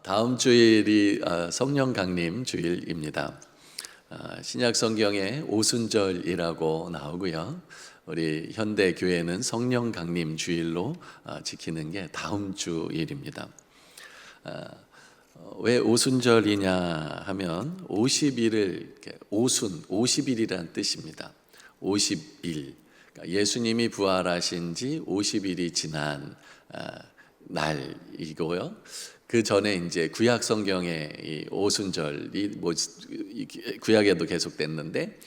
다음 주일이 성령 강림 주일입니다. 신약 성경에 오순절이라고 나오고요. 우리 현대 교회는 성령 강림 주일로 지키는 게 다음 주일입니다. 왜 오순절이냐 하면 50일을 오순 50일이라는 뜻입니다. 50일. 예수님이 부활하신 지 50일이 지난 날이고요. 그 전에 이제 구약 성경에 이 오순절이 구약에도 계속됐는데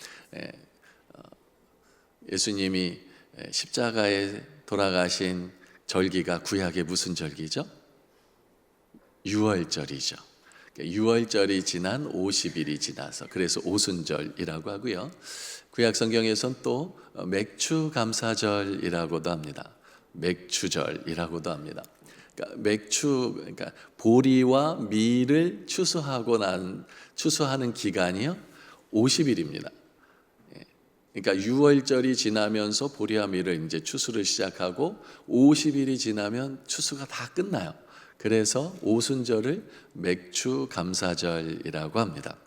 예수님이 십자가에 돌아가신 절기가 구약의 무슨 절기죠? 유월절이죠. 유월절이 지난 50일이 지나서 그래서 오순절이라고 하고요. 구약 성경에서는 또 맥추 감사절이라고도 합니다. 맥추절이라고도 합니다. 그러니까 보리와 밀을 추수하는 기간이요 50일입니다. 그러니까 유월절이 지나면서 보리와 밀을 이제 추수를 시작하고 50일이 지나면 추수가 다 끝나요. 그래서 오순절을 맥추 감사절이라고 합니다.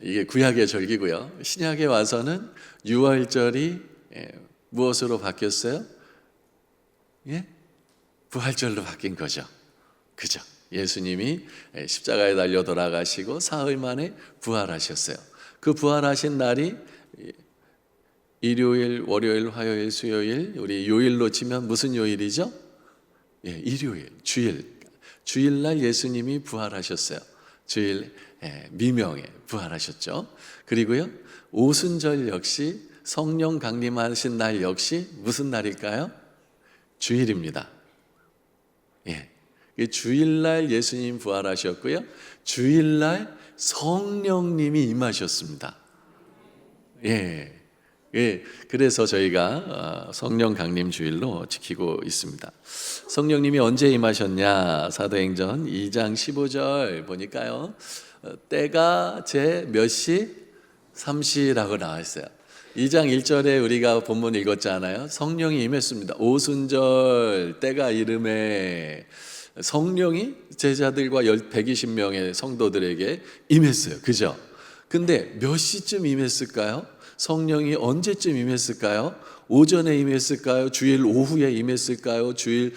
이게 구약의 절기고요. 신약에 와서는 유월절이 무엇으로 바뀌었어요? 예? 부활절로 바뀐 거죠. 그죠? 예수님이 십자가에 달려 돌아가시고 사흘 만에 부활하셨어요. 그 부활하신 날이 일요일, 월요일, 화요일, 수요일, 우리 요일로 치면 무슨 요일이죠? 예, 일요일, 주일. 주일날 예수님이 부활하셨어요. 주일 미명에 부활하셨죠. 그리고요, 오순절 역시 성령 강림하신 날 역시 무슨 날일까요? 주일입니다. 예, 주일날 예수님 부활하셨고요. 주일날 성령님이 임하셨습니다. 예. 예, 그래서 저희가 성령 강림 주일로 지키고 있습니다. 성령님이 언제 임하셨냐? 사도행전 2장 15절 보니까요. 때가 제 몇 시? 3시라고 나와 있어요. 2장 1절에 우리가 본문 읽었잖아요. 성령이 임했습니다. 오순절 때가 이름에 성령이 제자들과 120명의 성도들에게 임했어요. 그죠? 근데 몇 시쯤 임했을까요? 성령이 언제쯤 임했을까요? 오전에 임했을까요? 주일 오후에 임했을까요? 주일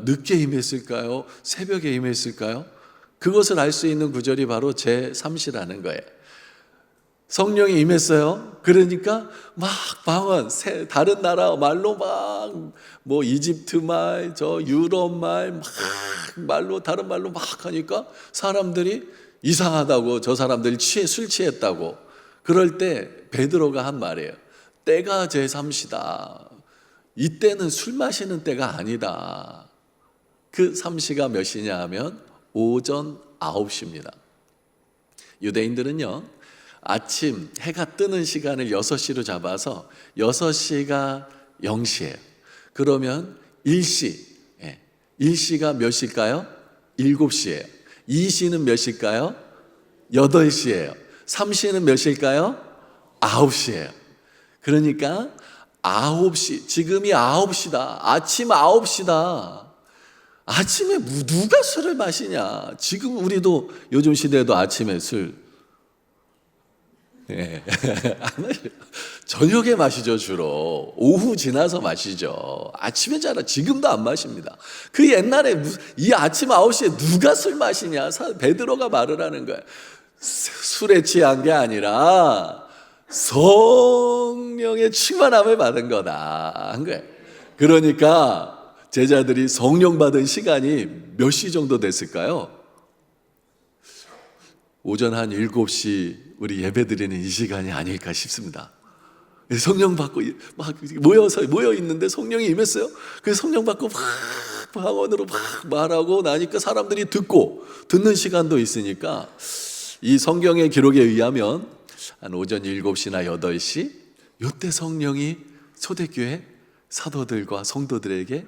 늦게 임했을까요? 새벽에 임했을까요? 그것을 알 수 있는 구절이 바로 제3시라는 거예요. 성령이 임했어요. 그러니까 막 방언, 다른 나라 말로 막 뭐 이집트 말, 저 유럽 말 막 말로 다른 말로 막 하니까 사람들이 이상하다고, 저 사람들이 술 취했다고. 그럴 때 베드로가 한 말이에요. 때가 제3시다. 이때는 술 마시는 때가 아니다. 그 3시가 몇 시냐 하면 오전 9시입니다. 유대인들은요, 아침 해가 뜨는 시간을 6시로 잡아서 6시가 0시예요. 그러면 1시, 1시가 몇 시일까요? 7시예요. 2시는 몇 시일까요? 8시예요. 3시는 몇 시일까요? 9시예요. 그러니까 9시, 지금이 9시다. 아침 9시다. 아침에 누가 술을 마시냐? 지금 우리도 요즘 시대에도 아침에 술 저녁에 마시죠. 주로 오후 지나서 마시죠. 아침에 잘 지금도 안 마십니다. 그 옛날에 이 아침 9시에 누가 술 마시냐? 베드로가 말을 하는 거예요. 술에 취한 게 아니라 성령의 충만함을 받은 거다 한 거예요. 그러니까 제자들이 성령 받은 시간이 몇 시 정도 됐을까요? 오전 한 7시 우리 예배 드리는 이 시간이 아닐까 싶습니다. 성령 받고 막 모여 있는데 성령이 임했어요. 그래서 성령 받고 막 방언으로 막 말하고 나니까 사람들이 듣는 시간도 있으니까 이 성경의 기록에 의하면 한 오전 7시나 8시 이때 성령이 초대교회 사도들과 성도들에게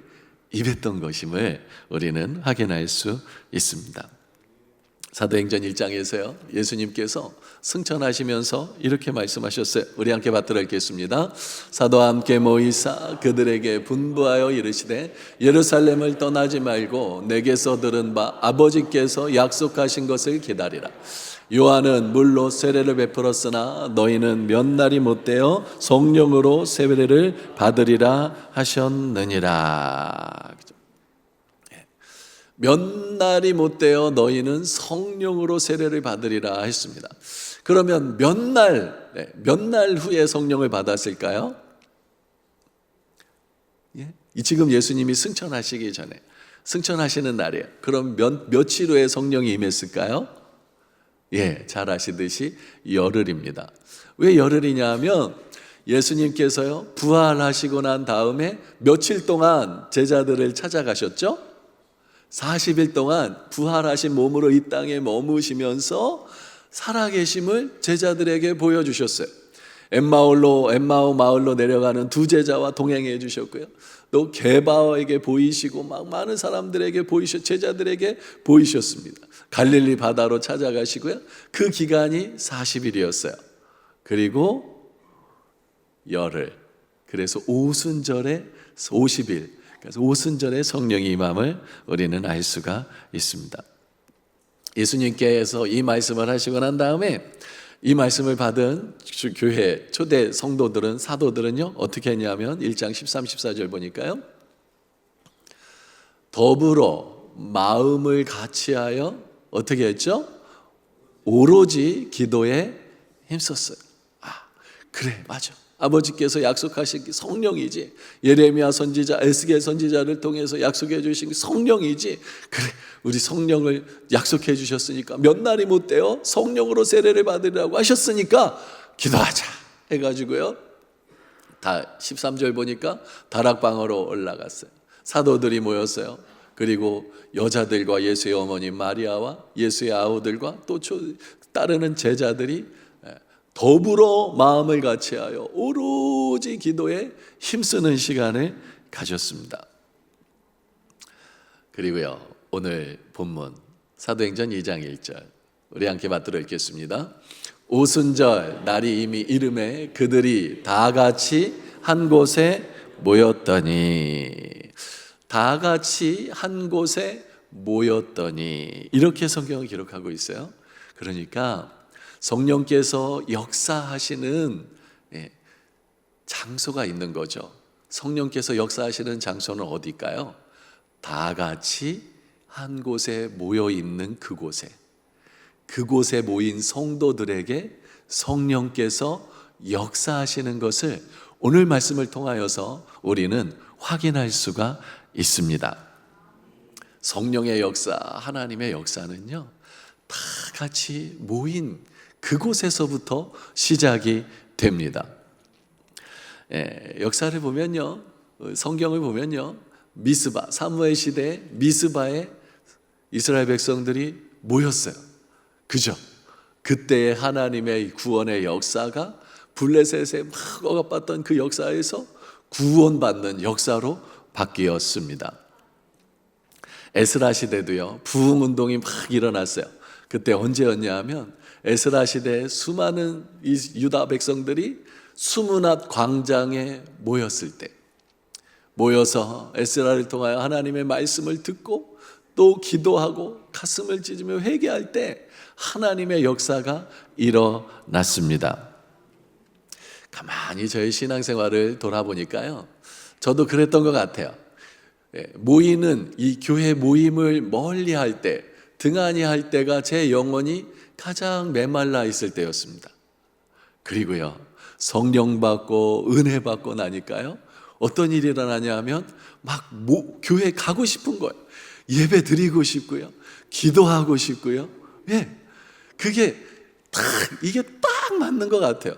임했던 것임을 우리는 확인할 수 있습니다. 사도행전 1장에서요, 예수님께서 승천하시면서 이렇게 말씀하셨어요. 우리 함께 받들어 읽겠습니다. 사도와 함께 모이사 그들에게 분부하여 이르시되 예루살렘을 떠나지 말고 내게서 들은 바 아버지께서 약속하신 것을 기다리라. 요한은 물로 세례를 베풀었으나 너희는 몇 날이 못되어 성령으로 세례를 받으리라 하셨느니라. 몇 날이 못되어 너희는 성령으로 세례를 받으리라 했습니다. 그러면 몇 날 후에 성령을 받았을까요? 지금 예수님이 승천하시기 전에, 승천하시는 날이에요. 그럼 며칠 후에 성령이 임했을까요? 잘 아시듯이 열흘입니다. 왜 열흘이냐 하면 예수님께서요, 부활하시고 난 다음에 며칠 동안 제자들을 찾아가셨죠? 40일 동안 부활하신 몸으로 이 땅에 머무시면서 살아계심을 제자들에게 보여주셨어요. 엠마오 마을로 내려가는 두 제자와 동행해 주셨고요. 또 게바에게 보이시고 막 많은 사람들에게 제자들에게 보이셨습니다. 갈릴리 바다로 찾아가시고요. 그 기간이 40일이었어요. 그리고 열흘. 그래서 오순절에 50일. 그래서 오순절에 성령이 임함을 우리는 알 수가 있습니다. 예수님께서 이 말씀을 하시고 난 다음에 이 말씀을 받은 교회 초대 성도들은, 사도들은요 어떻게 했냐면 1장 13, 14절 보니까요, 더불어 마음을 같이하여 어떻게 했죠? 오로지 기도에 힘썼어요. 그래, 맞아. 아버지께서 약속하신 성령이지. 예레미야 선지자, 에스겔 선지자를 통해서 약속해 주신 성령이지. 그래, 우리 성령을 약속해 주셨으니까 몇 날이 못 돼요. 성령으로 세례를 받으라고 하셨으니까 기도하자 해가지고요, 다 13절 보니까 다락방으로 올라갔어요. 사도들이 모였어요. 그리고 여자들과 예수의 어머니 마리아와 예수의 아우들과 또 따르는 제자들이 더불어 마음을 같이하여 오로지 기도에 힘쓰는 시간을 가졌습니다. 그리고요, 오늘 본문 사도행전 2장 1절 우리 함께 받들어 읽겠습니다. 오순절 날이 이미 이름에 그들이 다 같이 한 곳에 모였더니, 다 같이 한 곳에 모였더니, 이렇게 성경을 기록하고 있어요. 그러니까 성령께서 역사하시는 장소가 있는 거죠. 성령께서 역사하시는 장소는 어디일까요? 다 같이 한 곳에 모여 있는 그곳에 모인 성도들에게 성령께서 역사하시는 것을 오늘 말씀을 통하여서 우리는 확인할 수가 있습니다. 성령의 역사, 하나님의 역사는요, 다 같이 모인 그곳에서부터 시작이 됩니다. 역사를 보면요, 성경을 보면요, 미스바, 사무엘 시대에 미스바에 이스라엘 백성들이 모였어요. 그죠? 그때의 하나님의 구원의 역사가 블레셋에 막 억압받던 그 역사에서 구원받는 역사로 바뀌었습니다. 에스라 시대도요, 부흥운동이 막 일어났어요. 그때 언제였냐 하면 에스라 시대에 수많은 유다 백성들이 수문앞 광장에 모였을 때, 모여서 에스라를 통하여 하나님의 말씀을 듣고 또 기도하고 가슴을 찢으며 회개할 때 하나님의 역사가 일어났습니다. 가만히 저의 신앙생활을 돌아보니까요, 저도 그랬던 것 같아요. 모이는 이 교회 모임을 멀리 할 때, 등한히 할 때가 제 영혼이 가장 메말라 있을 때였습니다. 그리고요, 성령 받고 은혜 받고 나니까요, 어떤 일이 일어나냐 하면 막 교회 가고 싶은 거예요. 예배 드리고 싶고요, 기도하고 싶고요. 그게 이게 딱 맞는 것 같아요.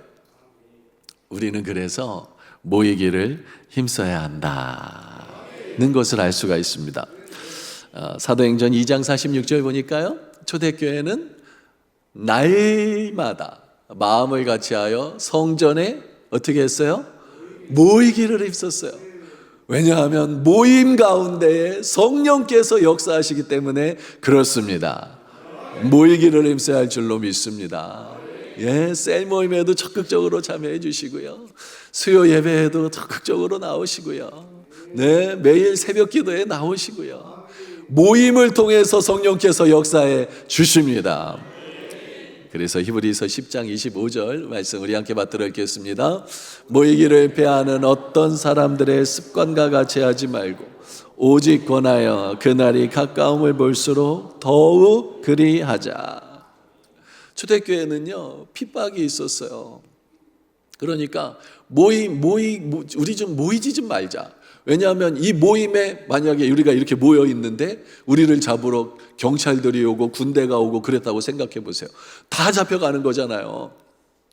우리는 그래서 모이기를 힘써야 한다는 것을 알 수가 있습니다. 사도행전 2장 46절 보니까요, 초대교회는 날마다 마음을 같이하여 성전에 어떻게 했어요? 모이기를 힘썼어요. 왜냐하면 모임 가운데에 성령께서 역사하시기 때문에 그렇습니다. 모이기를 힘써야 할 줄로 믿습니다. 예, 셀 모임에도 적극적으로 참여해 주시고요. 수요 예배에도 적극적으로 나오시고요. 네, 매일 새벽 기도에 나오시고요. 모임을 통해서 성령께서 역사해 주십니다. 그래서 히브리서 10장 25절 말씀 우리 함께 받들어 읽겠습니다. 모이기를 패하는 어떤 사람들의 습관과 같이 하지 말고 오직 권하여 그날이 가까움을 볼수록 더욱 그리하자. 초대교회는요 핍박이 있었어요. 그러니까 우리 좀 모이지 좀 말자. 왜냐하면 이 모임에 만약에 우리가 이렇게 모여 있는데 우리를 잡으러 경찰들이 오고 군대가 오고 그랬다고 생각해 보세요. 다 잡혀가는 거잖아요.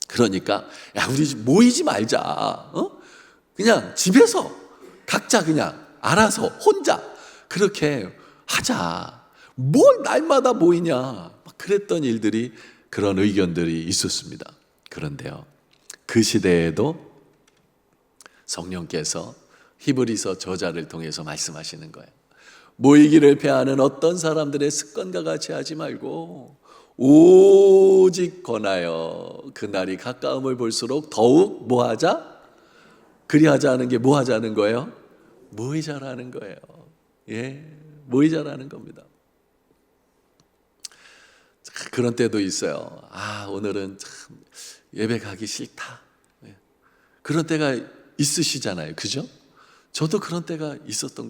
그러니까 야 우리 모이지 말자. 그냥 집에서 각자 그냥 알아서 혼자 그렇게 하자. 뭘 날마다 모이냐. 막 그랬던 일들이 그런 의견들이 있었습니다. 그런데요 그 시대에도 성령께서 히브리서 저자를 통해서 말씀하시는 거예요. 모이기를 패하는 어떤 사람들의 습관과 같이 하지 말고 오직 권하여 그날이 가까움을 볼수록 더욱 뭐 하자? 그리하자는 게 뭐 하자는 거예요? 모이자라는 거예요. 예, 모이자라는 겁니다. 그런 때도 있어요. 오늘은 참 예배 가기 싫다. 그런 때가 있으시잖아요. 그죠? 저도 그런 때가 있었던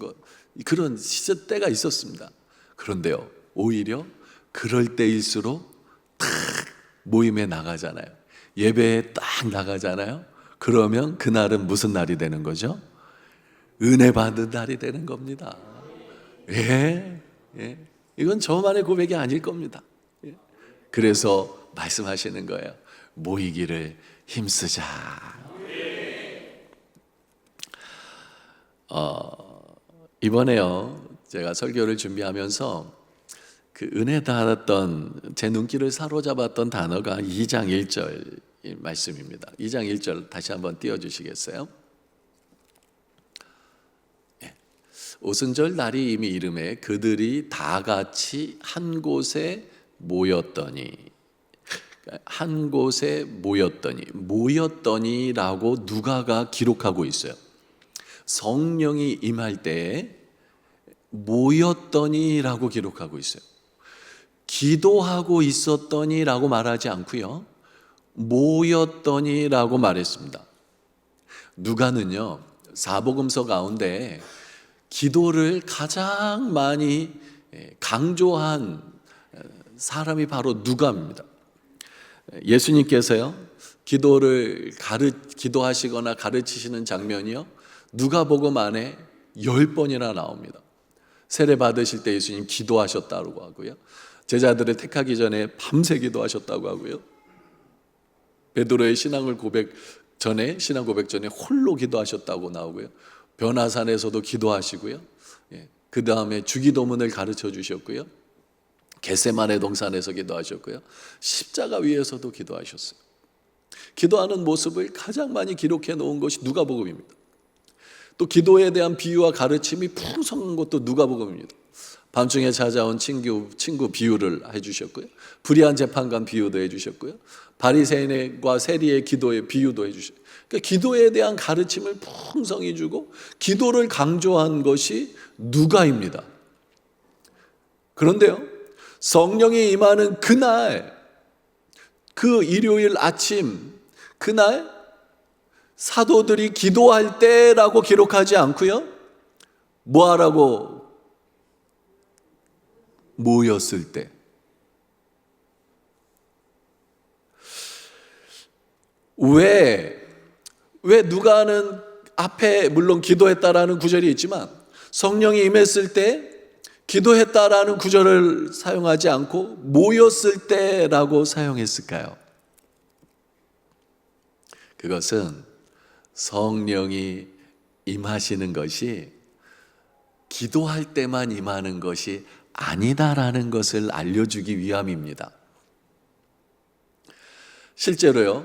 그런 시절 때가 있었습니다. 그런데요, 오히려 그럴 때일수록 딱 모임에 나가잖아요. 예배에 딱 나가잖아요. 그러면 그날은 무슨 날이 되는 거죠? 은혜 받는 날이 되는 겁니다. 예. 이건 저만의 고백이 아닐 겁니다. 그래서 말씀하시는 거예요. 모이기를 힘쓰자. 이번에요 제가 설교를 준비하면서 그 은혜 받았던 제 눈길을 사로잡았던 단어가 2장 1절 말씀입니다. 2장 1절 다시 한번 띄워주시겠어요? 오순절 날이 이미 이름에 그들이 다 같이 한 곳에 모였더니라고 누가가 기록하고 있어요. 성령이 임할 때에 모였더니라고 기록하고 있어요. 기도하고 있었더니라고 말하지 않고요. 모였더니라고 말했습니다. 누가는요 사복음서 가운데 기도를 가장 많이 강조한 사람이 바로 누가입니다. 예수님께서요 기도하시거나 가르치시는 장면이요 누가복음 안에 10번이나 나옵니다. 세례 받으실 때 예수님 기도하셨다고 하고요. 제자들을 택하기 전에 밤새 기도하셨다고 하고요. 베드로의 신앙 고백 전에 홀로 기도하셨다고 나오고요. 변화산에서도 기도하시고요. 그 다음에 주기도문을 가르쳐 주셨고요. 겟세마네 동산에서 기도하셨고요. 십자가 위에서도 기도하셨어요. 기도하는 모습을 가장 많이 기록해 놓은 것이 누가복음입니다. 또 기도에 대한 비유와 가르침이 풍성한 것도 누가복음입니다. 밤중에 찾아온 친구 비유를 해주셨고요. 불의한 재판관 비유도 해주셨고요. 바리새인과 세리의 기도의 비유도 해주셨고요. 그러니까 기도에 대한 가르침을 풍성히 주고 기도를 강조한 것이 누가입니다. 그런데요, 성령이 임하는 그날, 그 일요일 아침, 그날 사도들이 기도할 때라고 기록하지 않고요. 뭐하라고? 모였을 때. 왜 누가는 앞에 물론 기도했다라는 구절이 있지만 성령이 임했을 때 기도했다라는 구절을 사용하지 않고 모였을 때라고 사용했을까요? 그것은 성령이 임하시는 것이 기도할 때만 임하는 것이 아니다라는 것을 알려주기 위함입니다. 실제로요,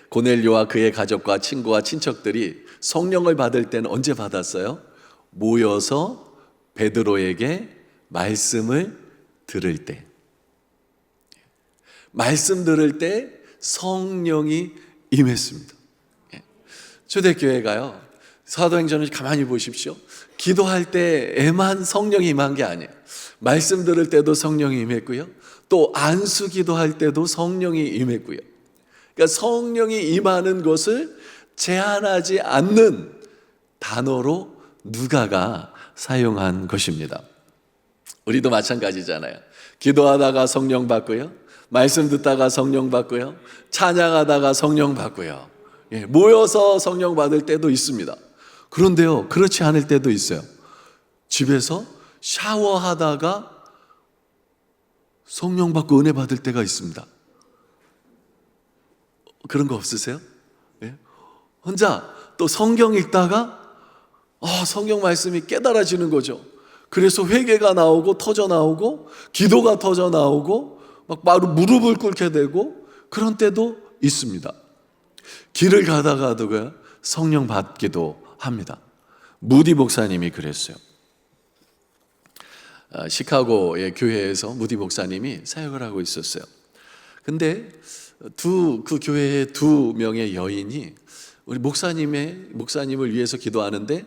고넬료와 그의 가족과 친구와 친척들이 성령을 받을 때는 언제 받았어요? 모여서 베드로에게 말씀을 들을 때, 말씀 들을 때 성령이 임했습니다. 초대교회가요, 사도행전을 가만히 보십시오. 기도할 때에만 성령이 임한 게 아니에요. 말씀 들을 때도 성령이 임했고요, 또 안수 기도할 때도 성령이 임했고요. 그러니까 성령이 임하는 것을 제한하지 않는 단어로 누가가 사용한 것입니다. 우리도 마찬가지잖아요. 기도하다가 성령 받고요, 말씀 듣다가 성령 받고요, 찬양하다가 성령 받고요, 모여서 성령 받을 때도 있습니다. 그런데요, 그렇지 않을 때도 있어요. 집에서 샤워하다가 성령 받고 은혜 받을 때가 있습니다. 그런 거 없으세요? 혼자 또 성경 읽다가 성경 말씀이 깨달아지는 거죠. 그래서 회개가 나오고 터져 나오고 기도가 터져 나오고 막 바로 무릎을 꿇게 되고 그런 때도 있습니다. 길을 가다가도 성령 받기도 합니다. 무디 목사님이 그랬어요. 시카고의 교회에서 무디 목사님이 사역을 하고 있었어요. 근데 그 교회의 2명의 여인이 우리 목사님을 위해서 기도하는데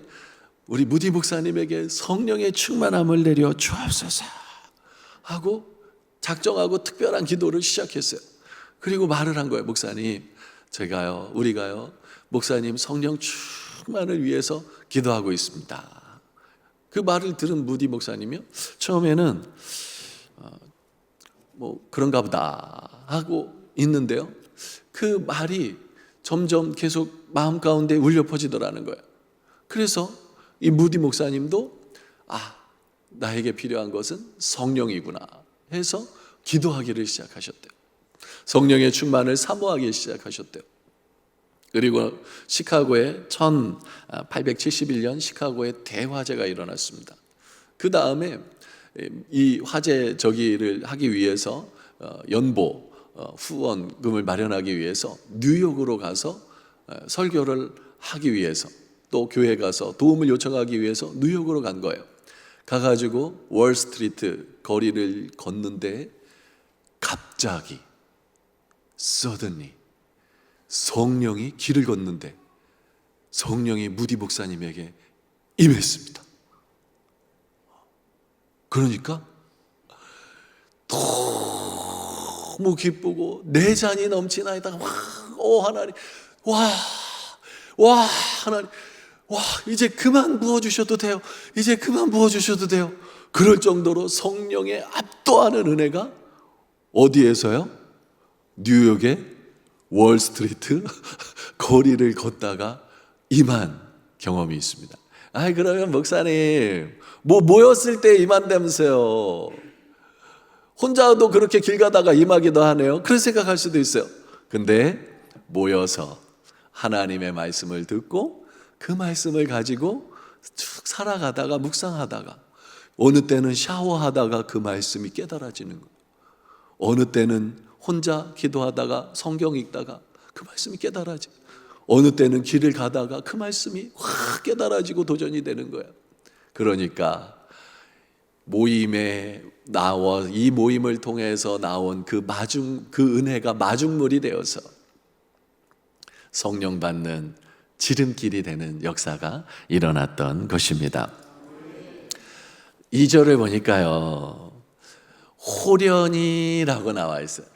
우리 무디 목사님에게 성령의 충만함을 내려 주옵소서 하고 작정하고 특별한 기도를 시작했어요. 그리고 말을 한 거예요. 목사님, 우리가요 목사님 성령 충만을 위해서 기도하고 있습니다. 그 말을 들은 무디 목사님이요, 처음에는 그런가 보다 하고 있는데요, 그 말이 점점 계속 마음 가운데 울려 퍼지더라는 거예요. 그래서 이 무디 목사님도 나에게 필요한 것은 성령이구나 해서 기도하기를 시작하셨대요. 성령의 충만을 사모하기 시작하셨대요. 그리고 시카고에 1871년 시카고에 대화재가 일어났습니다. 그 다음에 이 화재 저기를 하기 위해서 연보 후원금을 마련하기 위해서 뉴욕으로 가서 설교를 하기 위해서, 또 교회 가서 도움을 요청하기 위해서 뉴욕으로 간 거예요. 가가지고 월스트리트 거리를 걷는데 갑자기 suddenly 성령이 길을 걷는데 성령이 무디 목사님에게 임했습니다. 그러니까 너무 기쁘고 내 잔이 넘치나이다. 하나님, 하나님, 이제 그만 부어주셔도 돼요. 이제 그만 부어주셔도 돼요. 그럴 정도로 성령의 압도하는 은혜가 어디에서요? 뉴욕의 월스트리트 거리를 걷다가 임한 경험이 있습니다. 그러면 목사님 모였을 때 임한다면서요. 혼자도 그렇게 길 가다가 임하기도 하네요. 그런 생각할 수도 있어요. 근데 모여서 하나님의 말씀을 듣고 그 말씀을 가지고 쭉 살아가다가 묵상하다가 어느 때는 샤워하다가 그 말씀이 깨달아지는 거예요. 어느 때는 혼자 기도하다가 성경 읽다가 그 말씀이 깨달아지고, 어느 때는 길을 가다가 그 말씀이 확 깨달아지고 도전이 되는 거예요. 그러니까 모임에 나와 이 모임을 통해서 나온 그 은혜가 마중물이 되어서 성령 받는 지름길이 되는 역사가 일어났던 것입니다. 2절을 보니까요, 호련히라고 나와 있어요.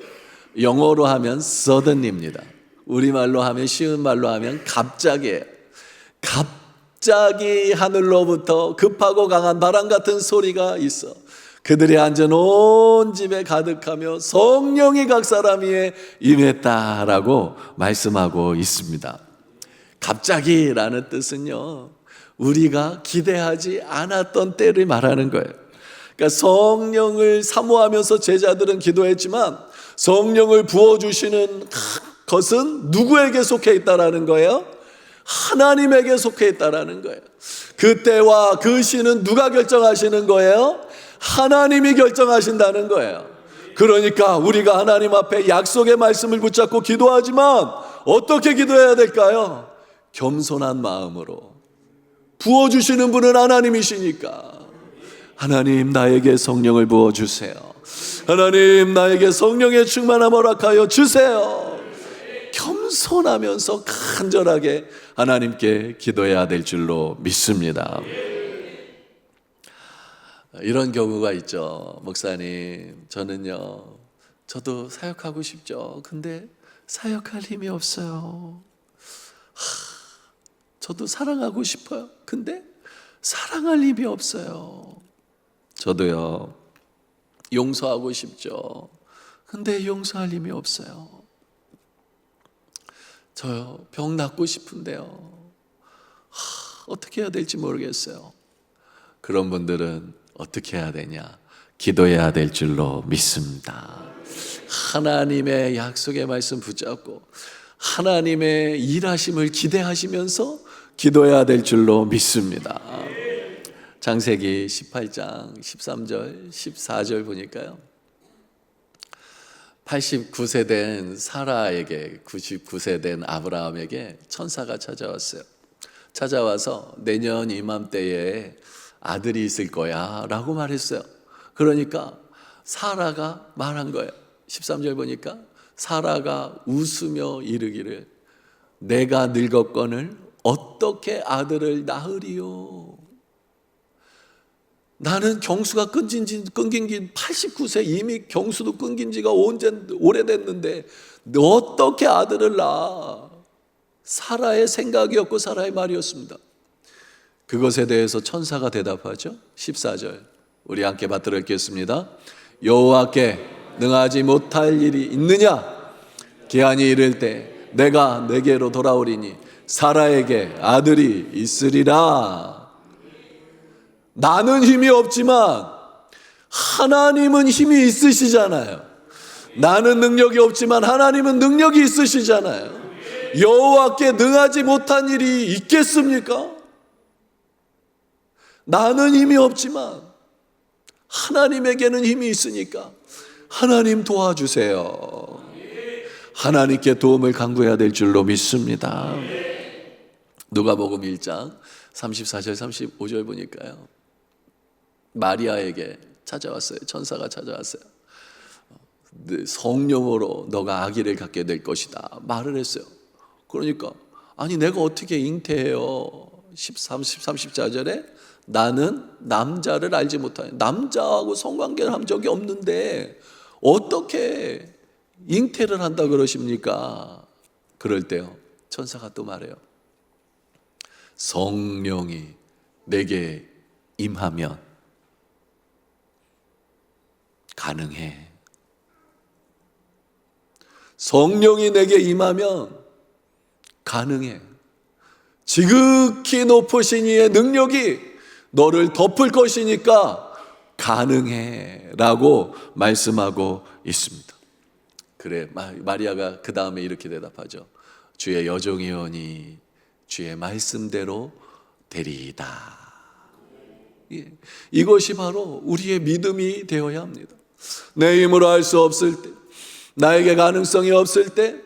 영어로 하면 suddenly입니다. 우리말로 하면, 쉬운 말로 하면 갑자기예요. 갑자기 하늘로부터 급하고 강한 바람 같은 소리가 있어 그들이 앉은 온 집에 가득하며 성령이 각 사람 위에 임했다라고 말씀하고 있습니다. 갑자기라는 뜻은요, 우리가 기대하지 않았던 때를 말하는 거예요. 그러니까 성령을 사모하면서 제자들은 기도했지만 성령을 부어주시는 것은 누구에게 속해 있다라는 거예요? 하나님에게 속해 있다라는 거예요. 그 때와 그 시는 누가 결정하시는 거예요? 하나님이 결정하신다는 거예요. 그러니까 우리가 하나님 앞에 약속의 말씀을 붙잡고 기도하지만 어떻게 기도해야 될까요? 겸손한 마음으로. 부어주시는 분은 하나님이시니까, 하나님 나에게 성령을 부어주세요. 하나님, 나에게 성령의 충만함 허락하여 주세요. 겸손하면서 간절하게 하나님께 기도해야 될 줄로 믿습니다. 이런 경우가 있죠. 목사님, 저도 사역하고 싶죠. 근데 사역할 힘이 없어요. 저도 사랑하고 싶어요. 근데 사랑할 힘이 없어요. 저도요, 용서하고 싶죠. 근데 용서할 힘이 없어요. 저요, 병 낫고 싶은데요, 어떻게 해야 될지 모르겠어요. 그런 분들은 어떻게 해야 되냐? 기도해야 될 줄로 믿습니다. 하나님의 약속의 말씀 붙잡고 하나님의 일하심을 기대하시면서 기도해야 될 줄로 믿습니다. 창세기 18장 13절 14절 보니까요, 89세 된 사라에게, 99세 된 아브라함에게 천사가 찾아와서 내년 이맘때에 아들이 있을 거야 라고 말했어요. 그러니까 사라가 말한 거예요. 13절 보니까 사라가 웃으며 이르기를 내가 늙었거늘 어떻게 아들을 낳으리요? 나는 경수가 끊긴 지 89세, 이미 경수도 끊긴 지가 오래됐는데 어떻게 아들을 낳아? 사라의 생각이었고 사라의 말이었습니다. 그것에 대해서 천사가 대답하죠. 14절 우리 함께 받들어 읽겠습니다. 여호와께 능하지 못할 일이 있느냐? 기한이 이를 때 내가 내게로 돌아오리니 사라에게 아들이 있으리라. 나는 힘이 없지만 하나님은 힘이 있으시잖아요. 나는 능력이 없지만 하나님은 능력이 있으시잖아요. 여호와께 능하지 못한 일이 있겠습니까? 나는 힘이 없지만 하나님에게는 힘이 있으니까 하나님 도와주세요. 하나님께 도움을 간구해야 될 줄로 믿습니다. 누가복음 1장 34절 35절 보니까요, 마리아에게 찾아왔어요. 천사가 찾아왔어요. 성령으로 너가 아기를 갖게 될 것이다 말을 했어요. 그러니까 아니 내가 어떻게 잉태해요? 34절에 나는 남자를 알지 못하니, 남자하고 성관계를 한 적이 없는데 어떻게 잉태를 한다 그러십니까? 그럴 때요, 천사가 또 말해요. 성령이 내게 임하면 가능해. 성령이 내게 임하면 가능해. 지극히 높으신 이의 능력이 너를 덮을 것이니까 가능해 라고 말씀하고 있습니다. 그래, 마리아가 그 다음에 이렇게 대답하죠. 주의 여종이오니 주의 말씀대로 되리이다. 예, 이것이 바로 우리의 믿음이 되어야 합니다. 내 힘으로 할 수 없을 때, 나에게 가능성이 없을 때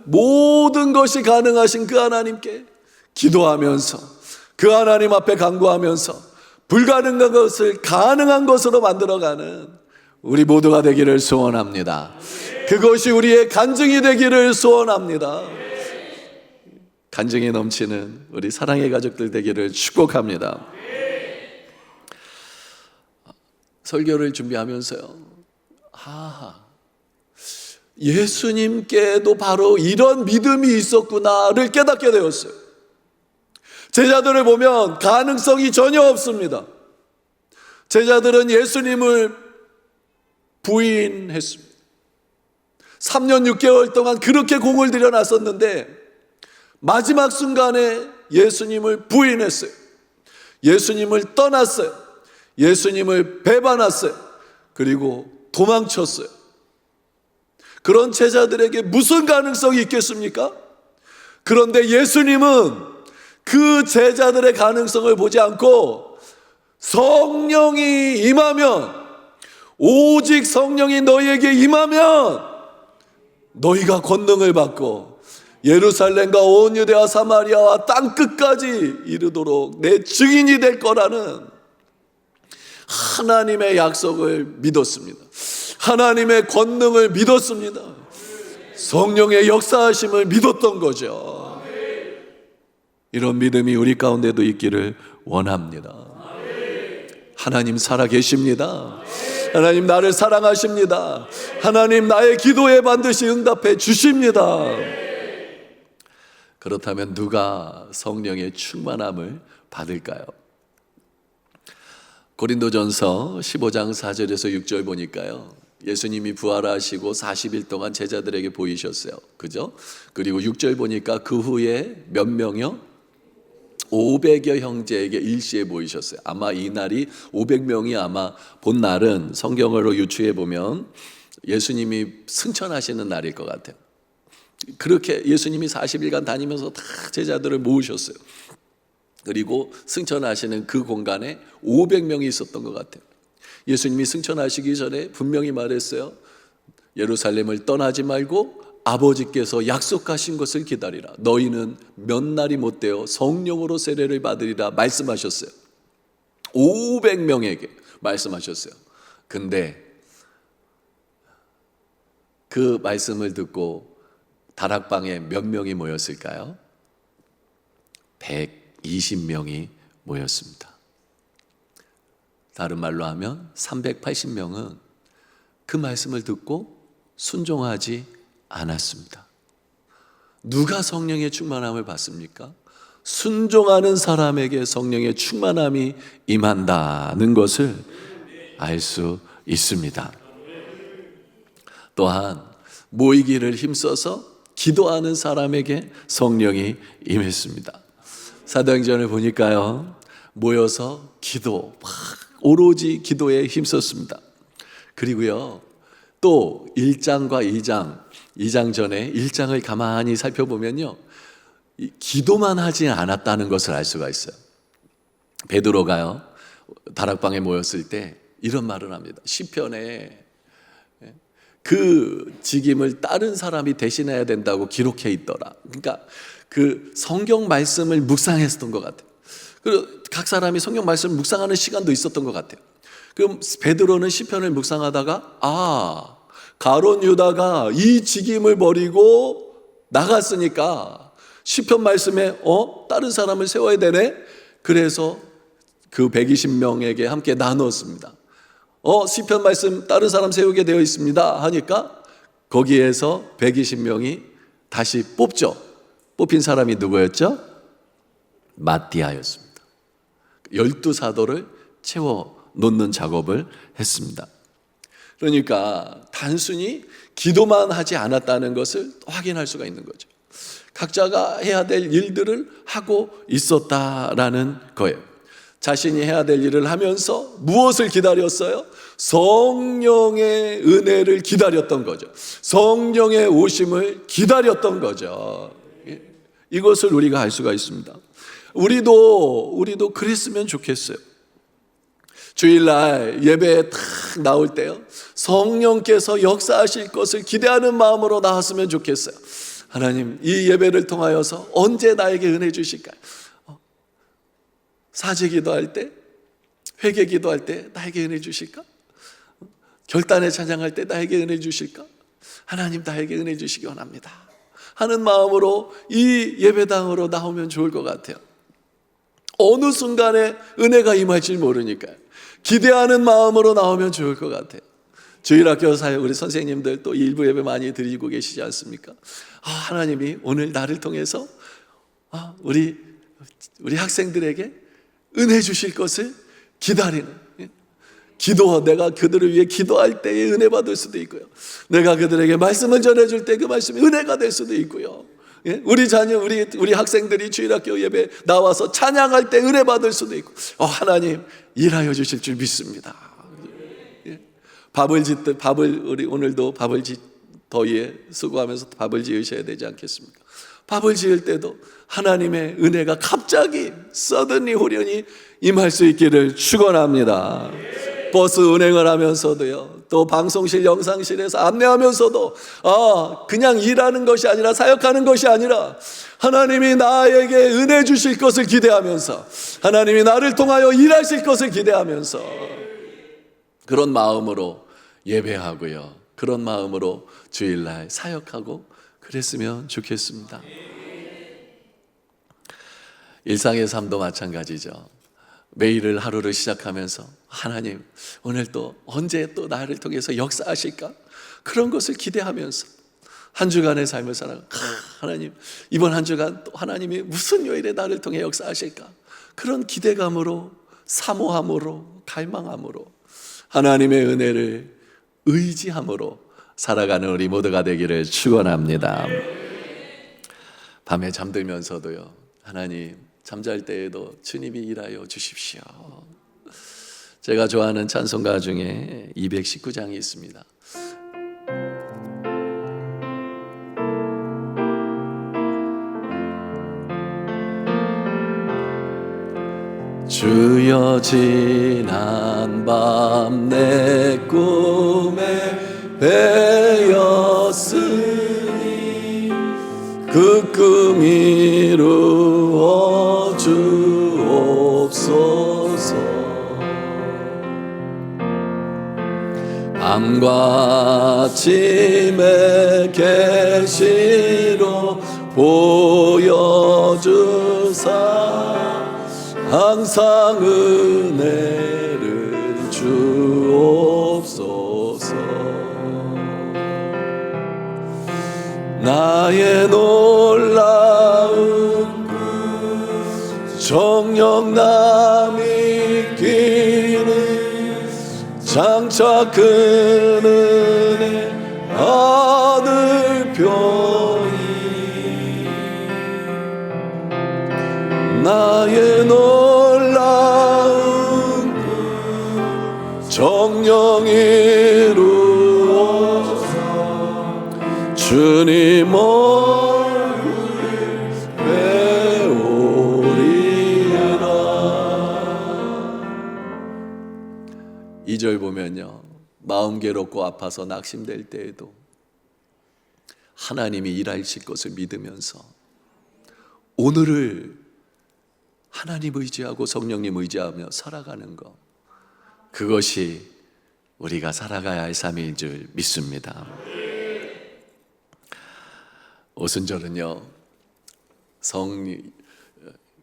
모든 것이 가능하신 그 하나님께 기도하면서 그 하나님 앞에 간구하면서 불가능한 것을 가능한 것으로 만들어가는 우리 모두가 되기를 소원합니다. 그것이 우리의 간증이 되기를 소원합니다. 간증이 넘치는 우리 사랑의 가족들 되기를 축복합니다. 설교를 준비하면서요, 예수님께도 바로 이런 믿음이 있었구나를 깨닫게 되었어요. 제자들을 보면 가능성이 전혀 없습니다. 제자들은 예수님을 부인했습니다. 3년 6개월 동안 그렇게 공을 들여 놨었는데 마지막 순간에 예수님을 부인했어요. 예수님을 떠났어요. 예수님을 배반했어요. 그리고 도망쳤어요. 그런 제자들에게 무슨 가능성이 있겠습니까? 그런데 예수님은 그 제자들의 가능성을 보지 않고 성령이 임하면, 오직 성령이 너희에게 임하면 너희가 권능을 받고 예루살렘과 온 유대와 사마리아와 땅 끝까지 이르도록 내 증인이 될 거라는 하나님의 약속을 믿었습니다. 하나님의 권능을 믿었습니다. 성령의 역사하심을 믿었던 거죠. 이런 믿음이 우리 가운데도 있기를 원합니다. 하나님 살아계십니다. 하나님 나를 사랑하십니다. 하나님 나의 기도에 반드시 응답해 주십니다. 그렇다면 누가 성령의 충만함을 받을까요? 고린도전서 15장 4절에서 6절 보니까요, 예수님이 부활하시고 40일 동안 제자들에게 보이셨어요. 그죠? 그리고 6절 보니까 그 후에 몇 명이요? 500여 형제에게 일시에 보이셨어요. 아마 이 날이 500명이 아마 본 날은 성경으로 유추해 보면 예수님이 승천하시는 날일 것 같아요. 그렇게 예수님이 40일간 다니면서 다 제자들을 모으셨어요. 그리고 승천하시는 그 공간에 500명이 있었던 것 같아요. 예수님이 승천하시기 전에 분명히 말했어요. 예루살렘을 떠나지 말고 아버지께서 약속하신 것을 기다리라. 너희는 몇 날이 못되어 성령으로 세례를 받으리라 말씀하셨어요. 500명에게 말씀하셨어요. 근데 그 말씀을 듣고 다락방에 몇 명이 모였을까요? 120명이 모였습니다. 다른 말로 하면 380명은 그 말씀을 듣고 순종하지 않았습니다. 누가 성령의 충만함을 받습니까? 순종하는 사람에게 성령의 충만함이 임한다는 것을 알 수 있습니다. 또한 모이기를 힘써서 기도하는 사람에게 성령이 임했습니다. 사도행전을 보니까요, 모여서 기도, 오로지 기도에 힘썼습니다. 그리고요, 또 1장과 2장 전에 1장을 가만히 살펴보면요, 기도만 하지 않았다는 것을 알 수가 있어요. 베드로가요, 다락방에 모였을 때 이런 말을 합니다. 시편에 그 직임을 다른 사람이 대신해야 된다고 기록해 있더라. 그러니까 그 성경 말씀을 묵상했었던 것 같아요. 그리고 각 사람이 성경 말씀을 묵상하는 시간도 있었던 것 같아요. 그럼 베드로는 시편을 묵상하다가 가룟 유다가 이 직임을 버리고 나갔으니까 시편 말씀에 다른 사람을 세워야 되네. 그래서 그 120명에게 함께 나눴습니다. 시편 말씀 다른 사람 세우게 되어 있습니다 하니까 거기에서 120명이 다시 뽑죠. 뽑힌 사람이 누구였죠? 마띠아였습니다. 12사도를 채워 놓는 작업을 했습니다. 그러니까 단순히 기도만 하지 않았다는 것을 확인할 수가 있는 거죠. 각자가 해야 될 일들을 하고 있었다라는 거예요. 자신이 해야 될 일을 하면서 무엇을 기다렸어요? 성령의 은혜를 기다렸던 거죠. 성령의 오심을 기다렸던 거죠. 이것을 우리가 알 수가 있습니다. 우리도 그랬으면 좋겠어요. 주일날 예배에 딱 나올 때요, 성령께서 역사하실 것을 기대하는 마음으로 나왔으면 좋겠어요. 하나님, 이 예배를 통하여서 언제 나에게 은혜 주실까요? 사제 기도할 때, 회개 기도할 때 나에게 은혜 주실까? 결단에 찬양할 때 나에게 은혜 주실까? 하나님, 나에게 은혜 주시기 원합니다 하는 마음으로 이 예배당으로 나오면 좋을 것 같아요. 어느 순간에 은혜가 임할지 모르니까요. 기대하는 마음으로 나오면 좋을 것 같아요. 주일학교 사역 우리 선생님들 또 일부 예배 많이 드리고 계시지 않습니까? 하나님이 오늘 나를 통해서 우리 학생들에게 은혜 주실 것을 기다리는, 내가 그들을 위해 기도할 때에 은혜 받을 수도 있고요, 내가 그들에게 말씀을 전해줄 때 그 말씀이 은혜가 될 수도 있고요, 우리 자녀, 우리 학생들이 주일학교 예배 나와서 찬양할 때 은혜 받을 수도 있고, 하나님 일하여 주실 줄 믿습니다. 우리 오늘도 밥을 더위에 수고하면서 밥을 지으셔야 되지 않겠습니까? 밥을 지을 때도 하나님의 은혜가 갑자기 서든리 호련히 임할 수 있기를 축원합니다. 버스 운행을 하면서도요, 또 방송실 영상실에서 안내하면서도 그냥 일하는 것이 아니라, 사역하는 것이 아니라 하나님이 나에게 은혜 주실 것을 기대하면서, 하나님이 나를 통하여 일하실 것을 기대하면서 그런 마음으로 예배하고요, 그런 마음으로 주일날 사역하고 그랬으면 좋겠습니다. 일상의 삶도 마찬가지죠. 매일을 하루를 시작하면서 하나님 오늘 또 언제 또 나를 통해서 역사하실까? 그런 것을 기대하면서 한 주간의 삶을 살아가. 하나님 이번 한 주간 또 하나님이 무슨 요일에 나를 통해 역사하실까? 그런 기대감으로, 사모함으로, 갈망함으로, 하나님의 은혜를 의지함으로 살아가는 우리 모두가 되기를 축원합니다. 밤에 잠들면서도요, 하나님 잠잘 때에도 주님이 일하여 주십시오. 제가 좋아하는 찬송가 중에 219장이 있습니다. 주여 지난 밤 내 꿈에 배었으니 그 꿈 이루어 주옵소서. 밤과 아침의 계시로 보여주사 항상 은혜를 주옵소서. 나의 놀라운 정녕 남이 기는 장차 큰 은혜 하늘편이 나의 놀라운 정녕 이루어서 주님 얼굴 배우리라. 2절 보면요, 마음 괴롭고 아파서 낙심될 때에도 하나님이 일하실 것을 믿으면서 오늘을 하나님 의지하고 성령님 의지하며 살아가는 것, 그것이 우리가 살아가야 할 삶인 줄 믿습니다. 오순절은요,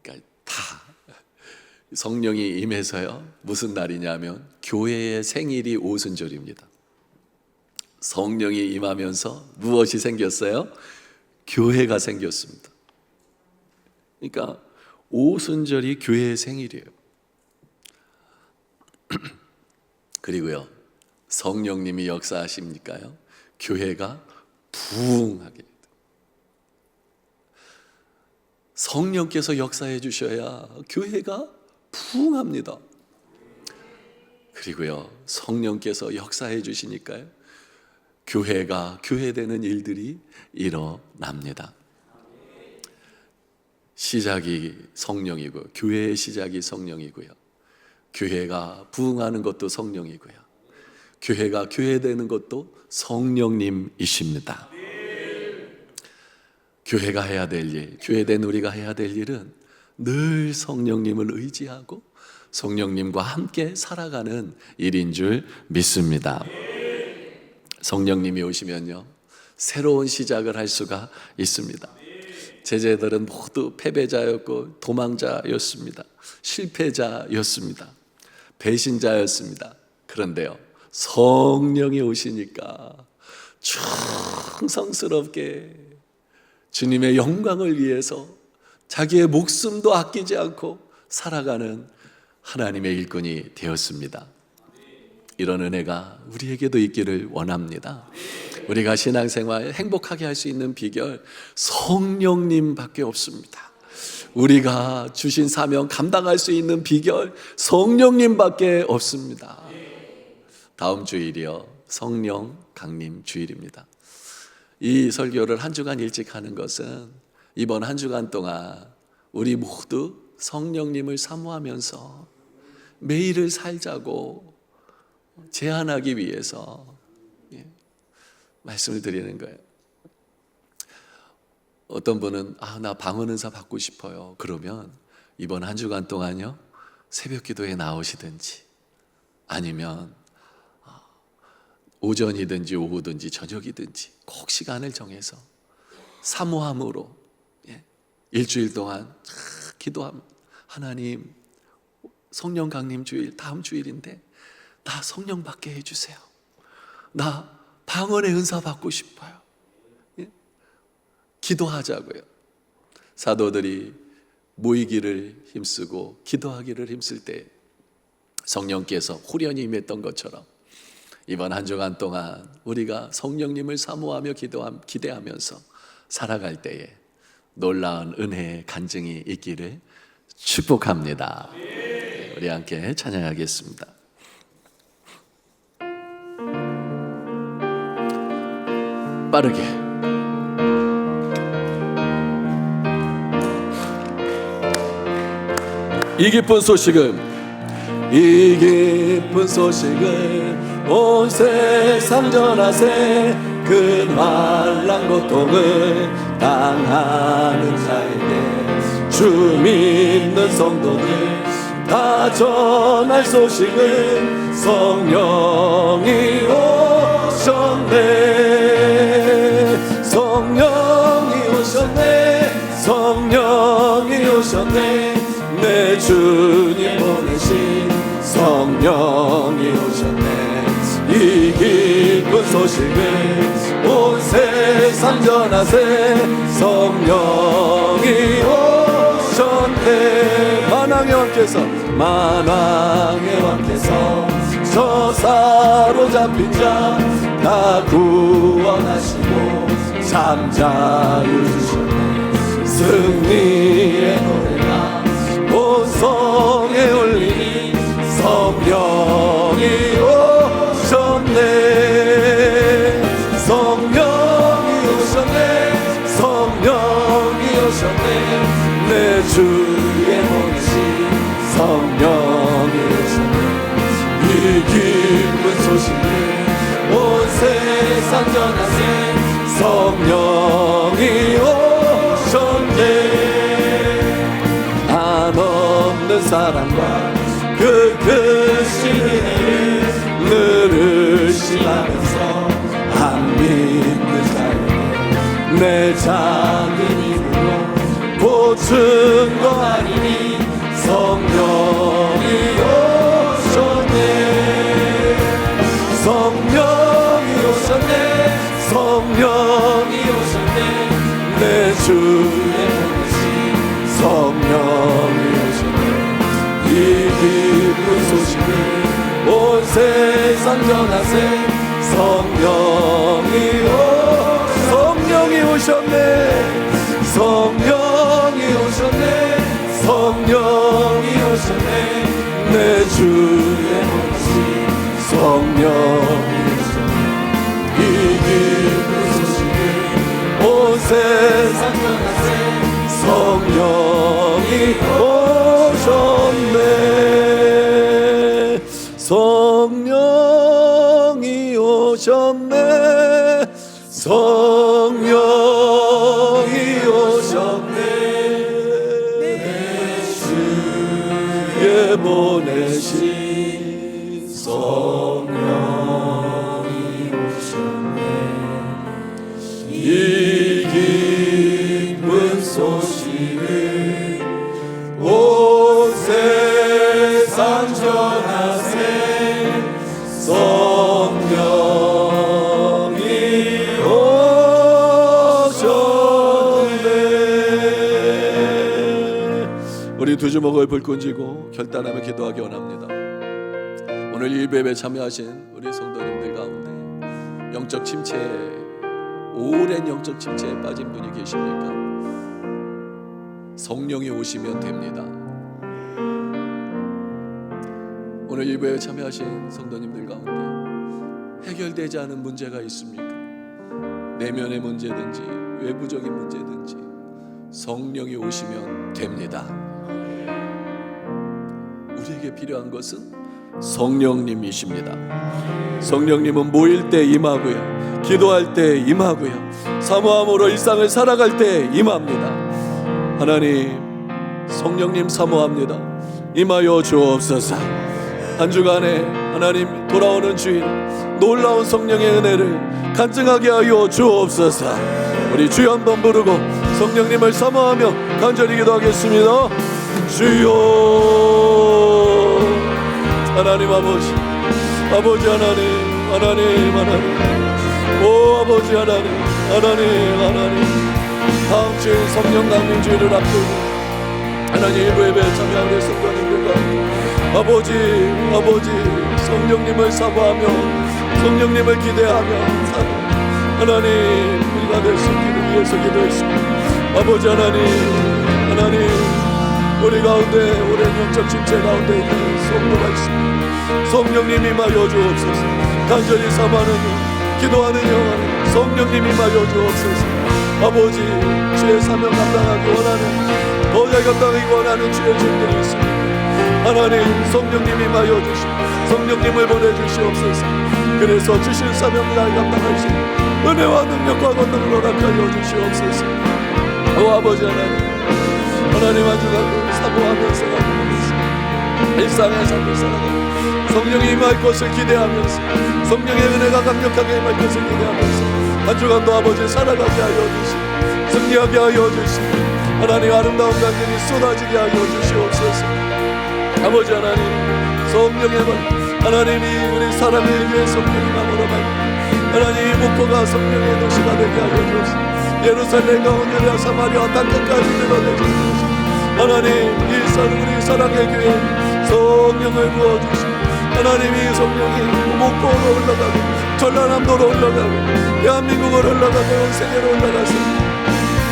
그러니까 다 성령이 임해서요, 무슨 날이냐면 교회의 생일이 오순절입니다. 성령이 임하면서 무엇이 생겼어요? 교회가 생겼습니다. 그러니까 오순절이 교회의 생일이에요. 그리고요, 성령님이 역사하십니까요? 교회가 부흥하게 됩니다. 성령께서 역사해 주셔야 교회가 부흥합니다. 그리고요, 성령께서 역사해 주시니까요, 교회가 교회되는 일들이 일어납니다. 시작이 성령이고요, 교회의 시작이 성령이고요, 교회가 부흥하는 것도 성령이고요, 교회가 교회되는 것도 성령님이십니다. 교회가 해야 될 일, 교회된 우리가 해야 될 일은 늘 성령님을 의지하고 성령님과 함께 살아가는 일인 줄 믿습니다. 성령님이 오시면요, 새로운 시작을 할 수가 있습니다. 제자들은 모두 패배자였고 도망자였습니다. 실패자였습니다. 배신자였습니다. 그런데요, 성령이 오시니까 충성스럽게 주님의 영광을 위해서 자기의 목숨도 아끼지 않고 살아가는 하나님의 일꾼이 되었습니다. 이런 은혜가 우리에게도 있기를 원합니다. 우리가 신앙생활 행복하게 할 수 있는 비결, 성령님밖에 없습니다. 우리가 주신 사명 감당할 수 있는 비결, 성령님밖에 없습니다. 다음 주일이요, 성령 강림 주일입니다. 이 설교를 한 주간 일찍 하는 것은 이번 한 주간 동안 우리 모두 성령님을 사모하면서 매일을 살자고 제안하기 위해서 말씀을 드리는 거예요. 어떤 분은 나 방언 은사 받고 싶어요. 그러면 이번 한 주간 동안요, 새벽 기도에 나오시든지 아니면 오전이든지 오후든지 저녁이든지 꼭 시간을 정해서 사모함으로 일주일 동안 기도하면, 하나님, 성령 강림 주일 다음 주일인데 나 성령 받게 해주세요. 나 방언의 은사 받고 싶어요. 기도하자고요. 사도들이 모이기를 힘쓰고 기도하기를 힘쓸 때 성령께서 후련히 임했던 것처럼 이번 한 주간 동안 우리가 성령님을 사모하며 기대하면서 살아갈 때에 놀라운 은혜의 간증이 있기를 축복합니다. 우리 함께 찬양하겠습니다. 빠르게. 이 기쁜 소식을 온 세상 전하세. 그 말랑 고통을 당하는 자에게 주 믿는 성도들 다 전할 소식을 성령이 오셨네. 성령이 오셨네. 내 주님 보내신 성령이 오셨네. 이 기쁜 소식을 온 세상 전하세. 성령이 오셨네. 만왕의 왕께서 저 사로잡힌 자 다 구원하시고 잠자를 주셨네. 승리의 노래가 온 성에 울리니 성령이 오셨네. 성령이 오셨네. 내 주의 보내신 성령이 오셨네. 이 기쁜 소식을 온 세상 전하세. 성령이 오셨네. 한없는 사랑과 그 크신 은혜를 늘 의심하면서 안 믿는 자에게 내 작은 힘으로 고친 거 아니니 성령이 오셨네. 내 주의 보내신 성령이 오셨네. 이 기쁜 소식을 온 세상 전하세. 성령이 오셨네. 내 주의 보내신 성령이 오셨네. 이 기쁜 소식을 온 세상 전하세. 성령이 오셨네. 성령이 오셨네. 주의 보내신 성령이 오셨네. 이 기쁜 소식을 온 세상 전하세. 성령이 오셨네. 우리 두 주먹을 불끈 쥐고 결단하며 기도하기 원합니다. 오늘 이 예배에 참여하신 우리 성도님들 가운데 영적 침체에, 오랜 영적 침체에 빠진 분이 계십니까? 성령이 오시면 됩니다. 오늘 예배에 참여하신 성도님들 가운데 해결되지 않은 문제가 있습니까? 내면의 문제든지 외부적인 문제든지 성령이 오시면 됩니다. 우리에게 필요한 것은 성령님이십니다. 성령님은 모일 때 임하고요, 기도할 때 임하고요, 사모함으로 일상을 살아갈 때 임합니다. 하나님, 성령님 사모합니다. 임하여 주옵소서. 한 주간에 하나님 돌아오는 주일 놀라운 성령의 은혜를 간증하게 하여 주옵소서. 우리 주여 한번 부르고 성령님을 사모하며 간절히 기도하겠습니다. 주여. 하나님 아버지, 아버지 하나님, 오 아버지 하나님, 다음 주에 성령 강림주의를 앞두고 하나님 일부 예배에 참여하는 성도님들과 아버지 성령님을 사모하며 성령님을 기대하며 하나님 우리가 될 수 있기를 위해서 기도했습니다. 아버지 하나님 우리 가운데 오랜 영적 침체 가운데 있는 성도가 있습니다. 성령님이 임하여 주옵소서. 간절히 사모하는 영, 기도하는 영 성령님이 임하여 주옵소서. 아버지 주의 사명 감당하기 원하는 도저히 감당하기 원하는 주의 종들이 있습니다. 하나님 성령님이 임하여 주시고 성령님을 보내주시옵소서. 그래서 주신 사명을 감당할 수 있는 은혜와 능력과 권능을 허락하여 주시옵소서. 오 아버지 하나님 한 주간 사모하면서 일상의 삶을 살아가고 성령이 임할 것을 기대하면서 성령의 은혜가 강력하게 임할 것을 기대하면서 한 주간도 아버지 살아가게 하여 주시고 승리하게 하여 주시고 하나님 아름다운 강물이 쏟아지게 하여 주시옵소서. 아버지 하나님 성령의 하나님이 우리 사람의 위해 성령이 마음으로 하나님 목포가 성령의 도시가 되게 하여 주옵소서. 예루살렘과 온유리와 사마리아 땅끝까지 늘어내 주옵소서. 하나님 우리 사랑의 교회 성령을 부어주시고 하나님이 성령이 목포로 올라가고 전라남도로 올라가고 대한민국으로 올라가고 온 세계로 올라가서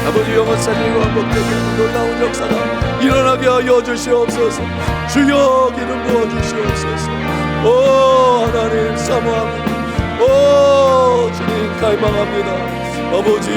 아버지 영원 살리고 한복되게 하는 놀라운 역사가 일어나게 하여 주시옵소서. 주여 기름 부어 주시옵소서. 오 하나님 사모합니다. 오 주님 갈망합니다. 아버지